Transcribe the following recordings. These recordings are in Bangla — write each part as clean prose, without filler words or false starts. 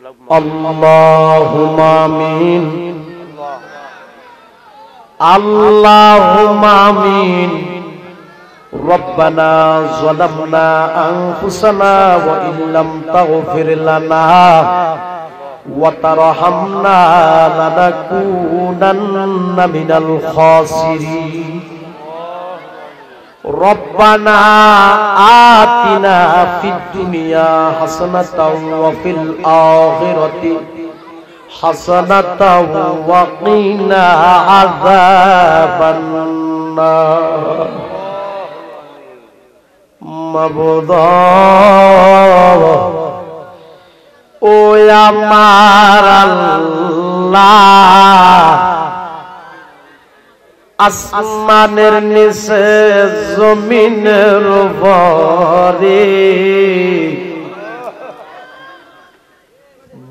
আল্লাহুম্মা আমিন আল্লাহুম্মা আমিন রব্বানা যালামনা আনফুসানা ওয়া ইল্লাম তাগফির লানা ওয়া তারহামনা লানাকুনান্না মিনাল খাসিরিন রব্বানা আতিনা ফিদ দুনিয়া হাসানাতাও ওয়া ফিল আখিরাতি হাসানাতাও ওয়া কিনা আযাবান নার মাবুদ ও আমার আল্লাহ আসমানের নিচে জমিনের উপরে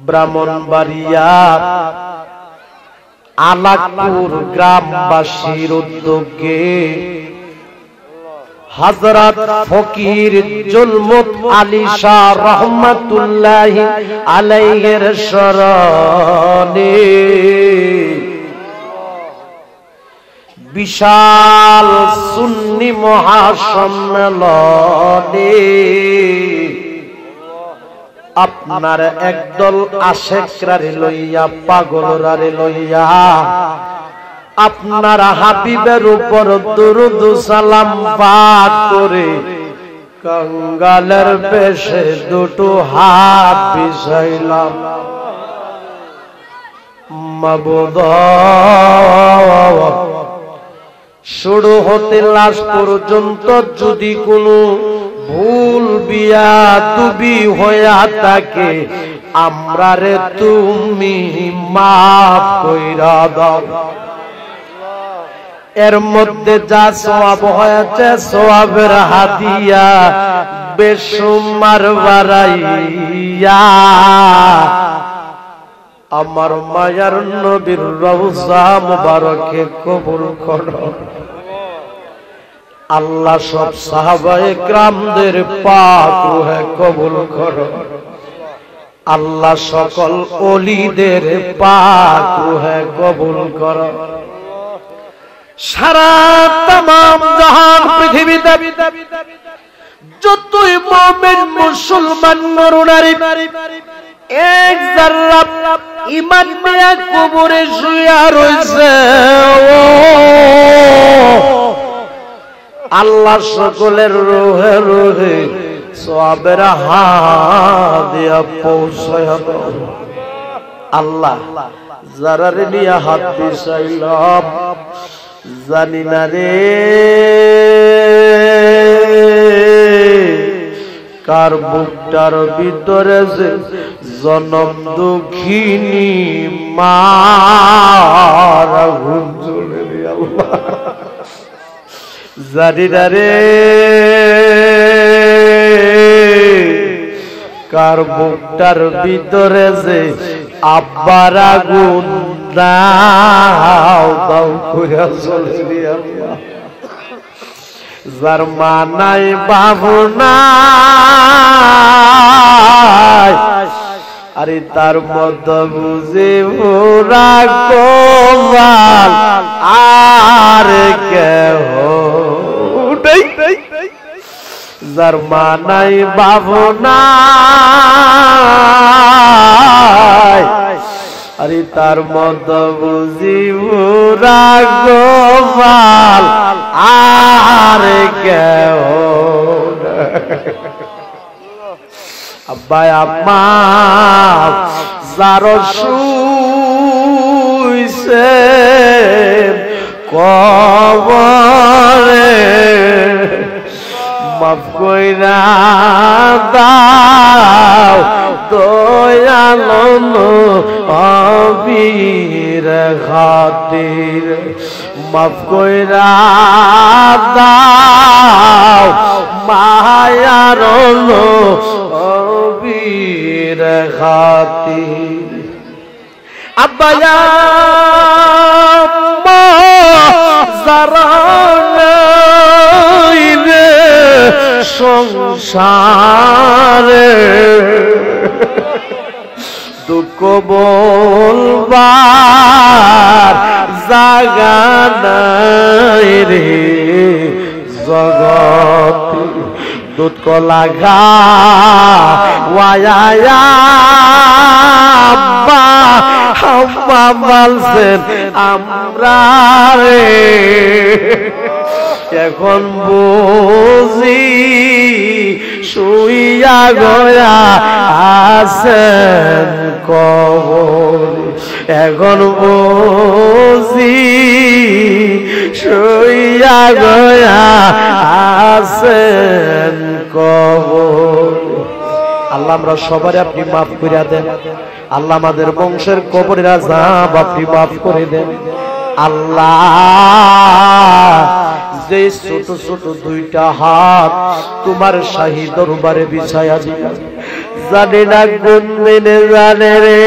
ব্রাহ্মণবাড়িয়া আলাকপুর গ্রামবাসীর উদ্যোগে হযরত ফকির জুলমত আলী শাহ রহমাতুল্লাহি আলাইহির স্মরণে বিশাল সুন্নি মহাসম্মেলনে আপনার একদল আশেকরারে লইয়া পাগলরারে লইয়া আপনার হাবিবের উপর দুরূদ সালাম পাঠ করে কঙ্গালের বেশে দুটো হাত বিছাইলাম মাবুদ শুরু হতে লাশ পর্যন্ত যদি কোনো ভুল বিয়াদবি হইয়া থাকে আমরারে তুমি মাফ কইরা দাও এর মধ্যে যা সওয়াব হয়েছে সওয়াবের হাদিয়া বেশুমার বাড়াইয়া আমার মায়ার নবীর রওজা মুবারকে কবুল করো আল্লাহ সব সাহাবায়ে কিরামদের পাক রূহে কবুল করো আল্লাহ সকল ওলিদের পাক রূহে কবুল করো সারা तमाम জাহান পৃথিবীতে যতই মুমিন মুসলমান নরনারী এক যারা ঈমান নিয়ে কবরে শুয়ে রয়েছে আল্লাহ সকলের রূহে রূহে সওয়াবের হাদিয়া পৌঁছায়া দাও আল্লাহ যারা নিয়ে হাত দিছাইলাম জানি না রে কার বুকটার ভিতরে যে জনম দুঃখিনী মার আগুন জ্বলে রে আল্লাহ জানি না রে কার বুকটার ভিতরে যে আব্বার আগুন দাও দাও করে জ্বলে রে আল্লাহ যার মা নাই বাবু নাই আরে তার মতো বুঝে ওরা গোপাল আর কেহ যার মা নাই বাবু নাই আরে তার মতো বুঝি ওরা গোপাল আর কেহ আব্বা আম্মা যার শুইছে কবরে মাফ কইরা দাও দয়ালো নবীর খাতির মাফ কইরা দাও মায়ার নবীর খাতির আব্বা আম্মা যারা সংসারে দুঃখ বলবার জাগা নাই রে জগতে দুঃখ লাগা ওয়ায়া আব্বা আম্মা বলছেন আমরা রে এখন বুঝি শুইয়া গয়া আছেন কবরে এখন বুঝি শুইয়া গয়া আছেন কবরে। আল্লাহ আমরা সবারে আপনি মাফ করে দেন। আল্লাহ আমাদের বংশের কবরের আযাব আপনি মাফ করে দেন। আল্লাহ যে ছোট ছোট দুইটা হাত তোমার শাহী দরবারে বিছায়া দিবা, জানি না কোন দিনে জানে রে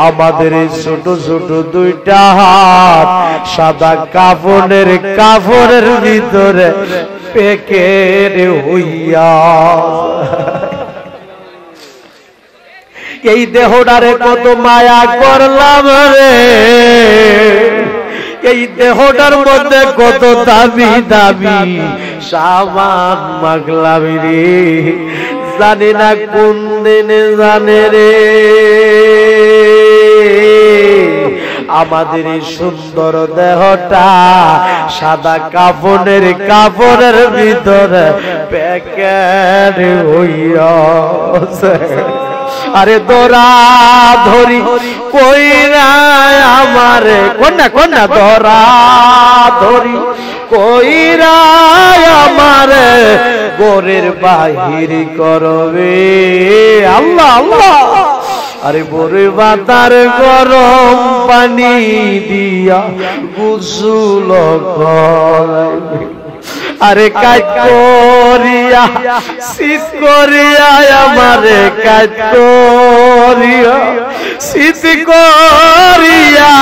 আমাদের এই ছোট ছোট দুইটা হাত সাদা কাফনের ভিতরে পেকের হইয়া এই দেহটারে কত মায়া করলাম রে, এই দেহটার মধ্যে কত দামি দামি সামান মাগলাম রে, জানি না কোন দিনে জানে রে আমাদের এই সুন্দর দেহটা সাদা কাফনের ভিতরে প্যাকেট হইয়াছে। আরে দরা ধরি কইরা আমারে কন্যা দরা ধরি কইরা আমারে গোরের বাহির করবে আল্লাহ আল্লাহ। আরে বরে বাতার গরম পানি দিয়া গোসল করাইবে, আরে কাজ করিয়া শীত করিয়া আমারে কাজ করিয়া শীত করিয়া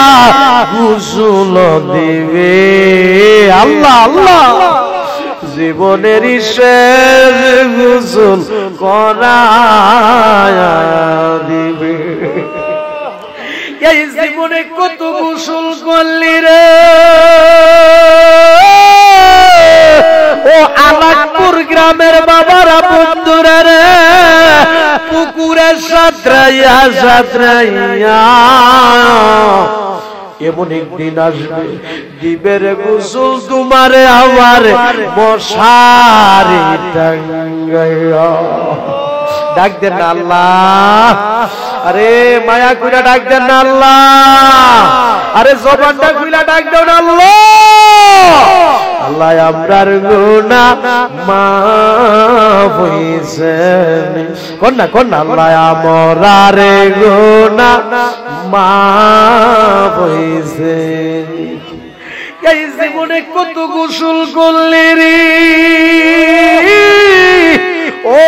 গোসল দিবে আল্লাহ আল্লাহ। জীবনের শেষ গোসল করায়া দিবে। এই জীবনে কত গোসল করলি রে ও আলাকপুর গ্রামের বাবারা বন্ধুরা রে, পুকুরে সাঁতরাইয়া সাঁতরাইয়া এমন একদিন আসবে দিবের গোসল তোমারে আমার মশারি টাঙ্গাইয়া। ডাক দেন আল্লাহ, আরে মায়া কইরা ডাক দেন আল্লাহ, আরে জবানটা খুইলা ডাক দেন আল্লাহ। আল্লাহ আমরার গুনাহ মাফ হইছে কন্যা আল্লাহ আমরার গুনাহ মাফ হইছে। এই জীবনে কত গোসল করলি রে ও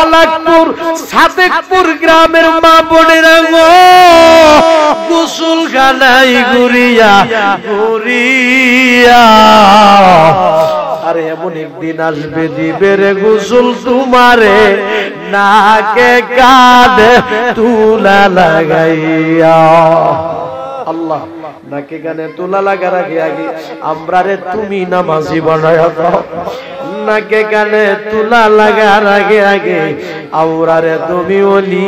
আলাকপুর সাদেকপুর গ্রামের মা বোনেরা গো, গোসল খানাই ঘুরিয়া ঘুরিয়া আরে এমন একদিন আসবে দিবের গোসল তোমারে নাকে কাঁধে তুলা লাগাইয়া। আল্লাহ নাকে গানে তুলা লাগার আগে আগে আমরা রে তুমি নামাজি বানায়া দাও, নাকে গানে তুলা লাগার আগে আগে আমরা রে তুমি ওলি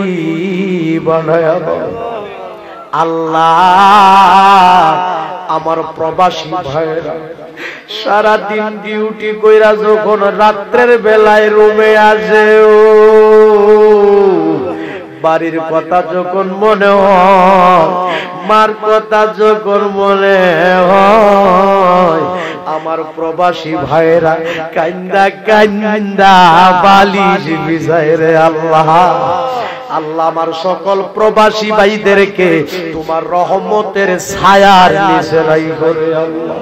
বানায়া দাও। আল্লাহ আমার প্রবাসী ভাইরা সারা দিন ডিউটি কইরা যখন রাত্রের বেলায় রুমে আসে ও বাড়ির কথা যখন মনে হয়, মার কথা যখন মনে হয়, আমার প্রবাসী ভাইরা কান্দা কান্দা বালিশ বিছায় রে আল্লাহ। আল্লাহ আমার সকল প্রবাসী ভাইদেরকে তোমার রহমতের ছায়ার নিচে রাখো রে আল্লাহ।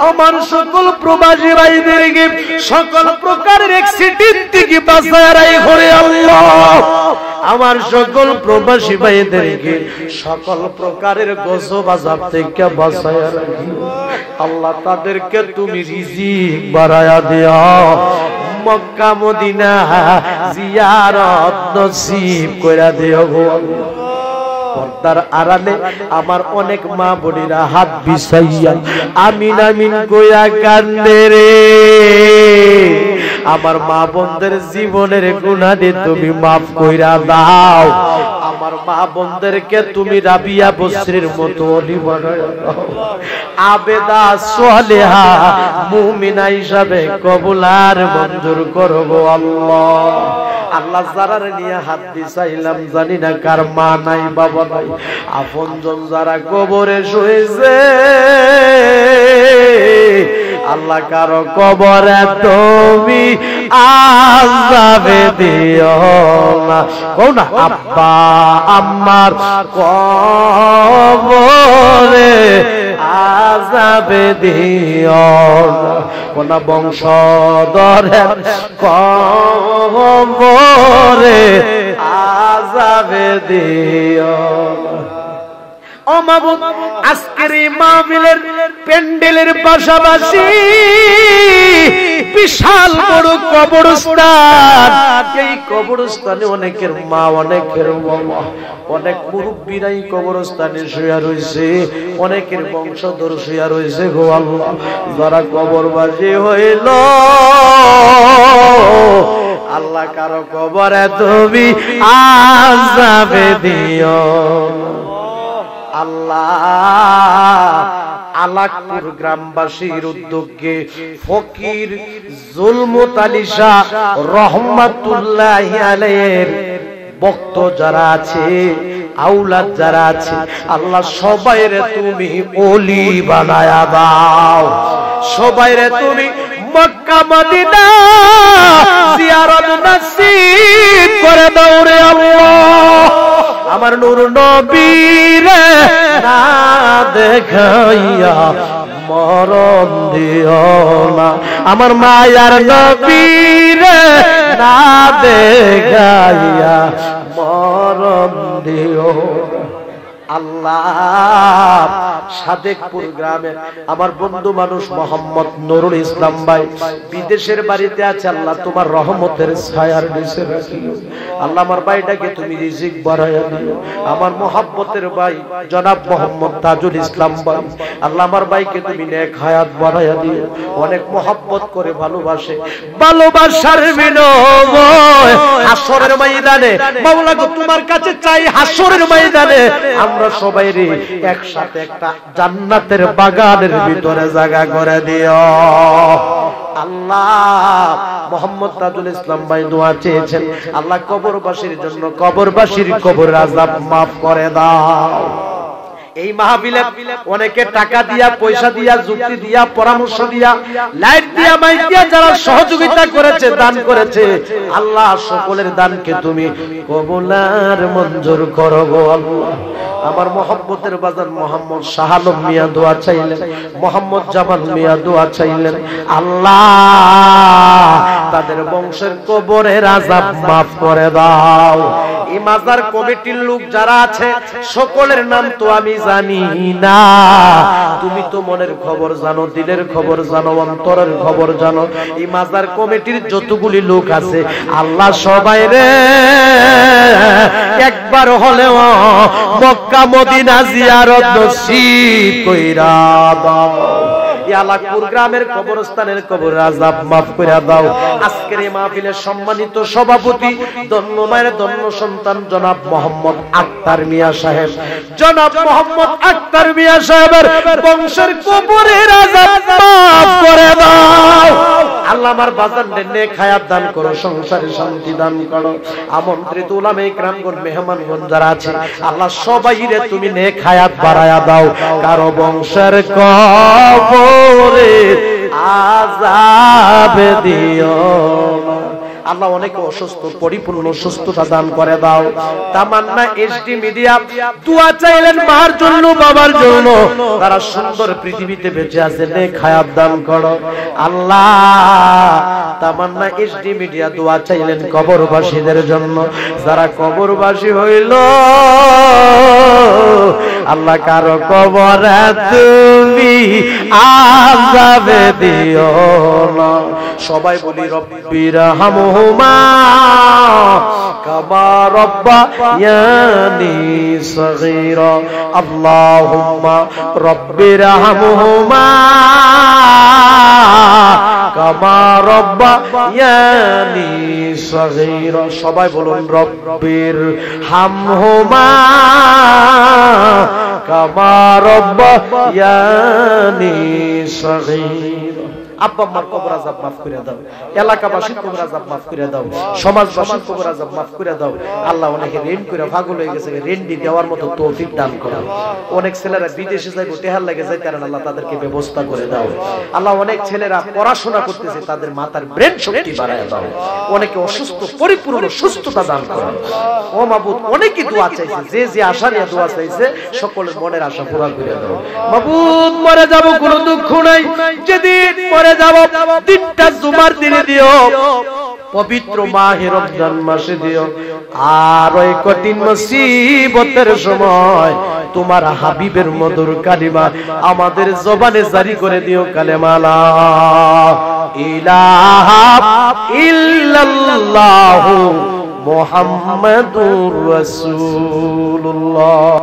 আমার সকল প্রবাসী ভাইদেরকে সকল প্রকারের অ্যাক্সিডেন্ট থেকে বাঁচায় রাখো রে আল্লাহ। আমার সকল প্রবাসী ভাইদেরকে সকল প্রকারের গজব আযাব থেকে বাঁচায়া রাখিও আল্লাহ তাদেরকে তুমি রিজিক বাড়ায়া দিও মক্কা মদিনা জিয়ারত নসিব কইরা দিও গো আল্লাহ পর্দার আড়ালে আমার অনেক মা বোনেরা হাত বিছাইয়া আমিন আমিন কইয়া কান্দে রে আমার মা বোনদের জীবনের গুনাহ তুমি maaf কইরা দাও আমার মা বোনদেরকে তুমি রাবিয়া বসরির মতো ওলি বানায়া দাও আবেদা সালেহা মুমিনা হিসাবে কবুল আর মঞ্জুর করো গো আল্লাহ আল্লাহ যারার নিয়ে হাত দিছাইলাম জানি না কার মা নাই বাবা নাই আপনজন যারা কবরে শুয়েছে আল্লাহ কারো কবরে তুমি আযাবে দিও না কও না আব্বা আম্মার কবরে আযাবে দিও না কোন বংশধরের কবরে আযাবে দিও না ও মাবুদ আজকের এই মাহফিলের প্যান্ডেলের পাশাপাশি বিশাল বড় কবরস্থান এই কবরস্থানে অনেকের মা অনেকের বাবা অনেক মুরব্বিরাই কবরস্থানে শুয়ে রয়েছে অনেকের বংশধর শুয়ে রয়েছে গো আল্লাহ যারা কবরবাসী হইল আল্লাহ কারো কবরে তুমি আযাবে দিও আল্লাহ আলাকপুর গ্রামবাসীর উদ্যোগে ফকির জুলমত আলী শাহ রহমাতুল্লাহি আলাইহির ভক্ত যারা আছে আওলাদ যারা আছে আল্লাহ সবাইরে তুমি ওলি বানায়া দাও সবাইরে তুমি মক্কা মদিনা জিয়ারত নসিব করে দাও রে আল্লাহ আমার নূর নবীর না দেখাইয়া মরণ দিও না আমার মায়ার নবীর না দেখাইয়া মরণ দিও আল্লাহ সাদেকপুর গ্রামে আমার বন্ধু মানুষ মোহাম্মদ নুরুল ইসলাম ভাই বিদেশের বাড়িতে আছে আল্লাহ তোমার রহমতের ছায়ার নিচে রাখিও আল্লাহ আমার ভাইটাকে তুমি রিজিক বাড়ায়া দিও আমার মোহাব্বতের ভাই জনাব মোহাম্মদ তাজুল ইসলাম ভাই আল্লাহ আমার ভাইকে তুমি নেক হায়াত বাড়ায়া দিও অনেক মোহাব্বত করে ভালোবাসে ভালোবাসার বিনিময় হাসরের ময়দানে মাওলা গো তোমার কাছে চাই হাসরের ময়দানে আমরা সবাই রে একসাথে একটা জান্নাতের বাগানের ভিতরে জায়গা করে দিও আল্লাহ মোহাম্মদ তাজুল ইসলাম ভাই দোয়া চেয়েছেন আল্লাহ কবরবাসীর জন্য কবরবাসীর কবর আযাব maaf করে দাও এই মাহফিলে অনেকে টাকা দিয়া পয়সা দিয়া যুক্তি দিয়া পরামর্শ দিয়া লাইট দিয়া মাইক দিয়া যারা সহযোগিতা করেছে দান করেছে আল্লাহ সকলের দানকে তুমি কবুল আর মঞ্জুর করো গো আল্লাহ আমার মহব্বতের বাজার মোহাম্মদ শাহ আলম মিয়া দোয়া চাইলেন মোহাম্মদ জামাল মিয়া দোয়া চাইলেন আল্লাহ তাদের বংশের কবরের আযাব maaf করে দাও এই মাজার কমিটির লোক যারা আছে সকলের নাম তো আমি জানি না তুমি তো মনের খবর জানো দিলের খবর জানো অন্তরের খবর জানো এই মাজার কমিটির যতগুলি লোক আছে আল্লাহ সবাই রে একবার হলেও মক্কা মদিনা জিয়ারত নসিব কইরা দাও আলাকপুর গ্রামের কবরস্থানের কবর আযাব maaf করে দাও আজকের এই মাহফিলের সম্মানিত সভাপতি ধন্য মায়ের ধন্য সন্তান জনাব মোহাম্মদ আক্তার মিয়া সাহেব জনাব মোহাম্মদ আক্তার মিয়া সাহেবের বংশের কবরের আযাব maaf করে দাও আল্লাহ আমার বাজানদের নেক হায়াত দান করো সংসারে শান্তি দান করো আমন্ত্রিত উলামায়ে কিরামগণ মেহমানগণ যারা আছে আল্লাহ সবাইরে তুমি নেক হায়াত বাড়ায়া দাও কারো বংশের কবরে আযাব দিও আল্লাহ অনেকে অসুস্থ, পরিপূর্ণ সুস্থতা দান করে দাও। তামান্না এসডি মিডিয়া দোয়া চাইলেন মার জন্য, বাবার জন্য, তারা সুন্দর পৃথিবীতে বেঁচে আছে, নেক হায়াত দান করো আল্লাহ। তামান্না এসডি মিডিয়া দোয়া চাইলেন কবরবাসীদের জন্য, যারা কবরবাসী হইল আল্লাহ কারো কবরে তুমি আযাবে দিও না। সবাই বলি রব্বির হামহুমা কামা রাব্বায়ানি সগীরা। আল্লাহুম্মা রব্বির হামহুমা কামা রাব্বায়ানি সগীরা। সবাই বলুন রব্বির হামহুমা কামা রাব্বায়ানি সগীরা। আব্বা আম্মার কবর আযাব মাফ করে দাও, এলাকাবাসীর কবর আযাব মাফ করে দাও, সমাজবাসীর কবর আযাব মাফ করে দাও আল্লাহ। অনেকে ঋণ করে পাগল হয়ে গেছে, ঋণ দেওয়ার মতো তৌফিক দান করো। অনেক ছেলেরা বিদেশে যাইবো, টেহার লাগে যাইতে পারে না, আল্লাহ তাদেরকে ব্যবস্থা করে দাও আল্লাহ। অনেক ছেলেরা পড়াশোনা করতেছে, তাদের মাথার ব্রেন শক্তি বাড়ায় দাও। অনেকে অসুস্থ, পরিপূর্ণ সুস্থতা দান করো ও মাবুদ। অনেকে দোয়া চাইছে, যে যে আশা নিয়ে দোয়া চাইছে সকলের মনের আশা পূরণ করে দাও মাবুদ। মরে যাব কোনো দুঃখ নাই, যেদিন মরে যাব দিনটা জুমার দিনে দিও, পবিত্র মাহে রমজান মাসে দিও। আর ওই কঠিন মুসিবতের সময় তোমার হাবিবের মধুর কালিমা আমাদের জবানে জারি করে দিও, কালেমা লা ইলাহা ইল্লাল্লাহু মুহাম্মাদুর রাসূলুল্লাহ।